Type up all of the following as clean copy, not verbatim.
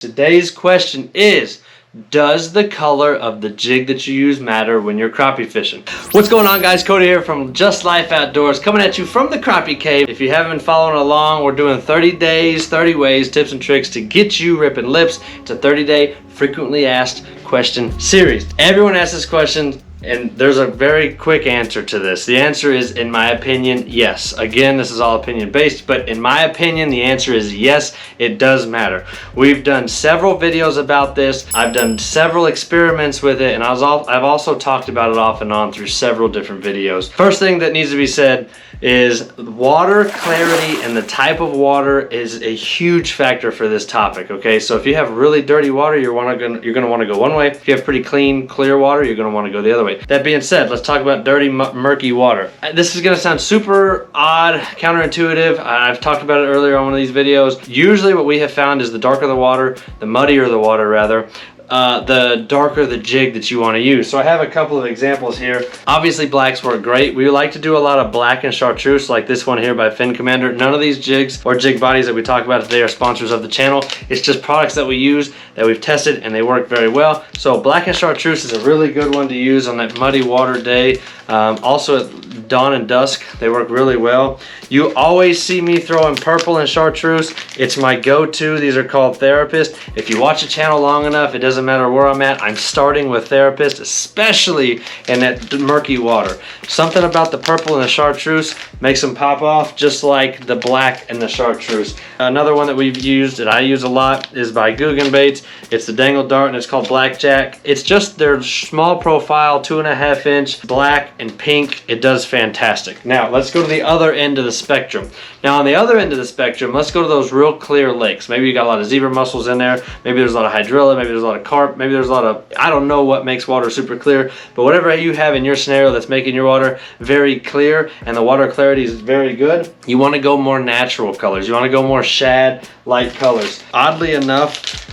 Today's question is, does the color of the jig that you use matter when you're crappie fishing? What's going on, guys? Cody here from Just Life Outdoors, coming at you from the Crappie Cave. If you haven't been following along, we're doing 30 days, 30 ways, tips and tricks to get you ripping lips. It's a 30-day frequently asked question series. Everyone asks this question, and there's a very quick answer to this. The answer is, in my opinion, yes. Again, this is all opinion based, but in my opinion, the answer is yes, it does matter. We've done several videos about this. I've done several experiments with it, and I've also talked about it off and on through several different videos. First thing that needs to be said is water clarity and the type of water is a huge factor for this topic, okay? So if you have really dirty water, you're gonna wanna go one way. If you have pretty clean, clear water, you're gonna wanna go the other way. That being said, let's talk about dirty, murky water. This is gonna sound super odd, counterintuitive. I've talked about it earlier on one of these videos. Usually what we have found is the darker the water, the muddier the water rather, the darker the jig that you want to use. So I have a couple of examples here. Obviously blacks work great. We like to do a lot of black and chartreuse, like this one here by Fin Commander. None of these jigs or jig bodies that we talk about today are sponsors of the channel. It's just products that we use that we've tested and they work very well. So black and chartreuse is a really good one to use on that muddy water day. Also at dawn and dusk, they work really well. You always see me throwing purple and chartreuse. It's my go-to. These are called Therapist. If you watch the channel long enough, it doesn't matter where I'm at, I'm starting with Therapist, especially in that murky water. Something about the purple and the chartreuse makes them pop off just like the black and the chartreuse. Another one that we've used, that I use a lot, is by Guggen Baits. It's the Dangle Dart and it's called Blackjack. It's just their small profile, 2.5 inch, black and pink. It does fantastic. Now let's go to the other end of the spectrum. Now on the other end of the spectrum, let's go to those real clear lakes. Maybe you got a lot of zebra mussels in there. Maybe there's a lot of hydrilla. Maybe there's a lot of carp. Maybe there's a lot of, I don't know what makes water super clear, but whatever you have in your scenario that's making your water very clear and the water clarity is very good, you want to go more natural colors. You want to go more shad light colors. Oddly enough,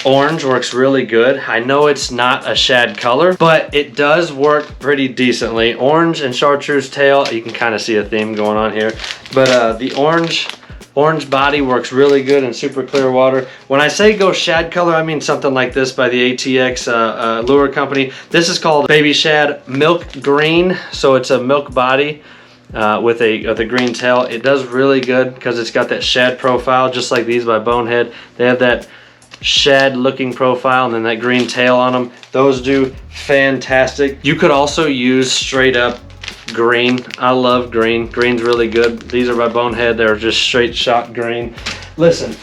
orange works really good. I know it's not a shad color, but it does work pretty decently. Orange and chartreuse tail, you can kind of see a theme going on here, but the orange body works really good in super clear water. When I say go shad color, I mean something like this by the ATX lure company. This is called Baby Shad Milk Green, so it's a milk body with a green tail. It does really good because it's got that shad profile, just like these by Bonehead. They have that shad looking profile and then that green tail on them. Those do fantastic. You could also use straight up green. I love green. Green's really good. These are by Bonehead. They're just straight shot green. Listen,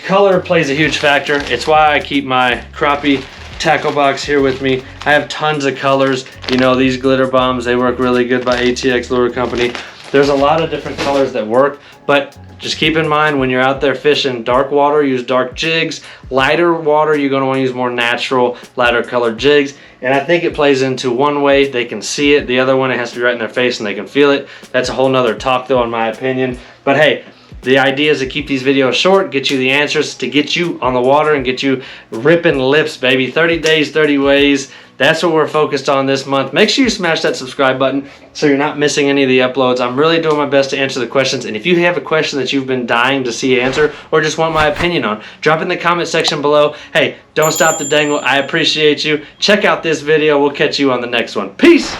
color plays a huge factor. It's why I keep my crappie tackle box here with me. I have tons of colors. You know, these glitter bombs, they work really good by ATX Lure Company. There's a lot of different colors that work, but just keep in mind when you're out there fishing dark water, use dark jigs. Lighter water, you're going to want to use more natural, lighter colored jigs. And I think it plays into one way, they can see it. The other one, it has to be right in their face and they can feel it. That's a whole nother talk though, in my opinion. But hey, the idea is to keep these videos short, get you the answers, to get you on the water and get you ripping lips, baby. 30 days, 30 ways. That's what we're focused on this month. Make sure you smash that subscribe button so you're not missing any of the uploads. I'm really doing my best to answer the questions. And if you have a question that you've been dying to see answered or just want my opinion on, drop in the comment section below. Hey, don't stop the dangle. I appreciate you. Check out this video. We'll catch you on the next one. Peace.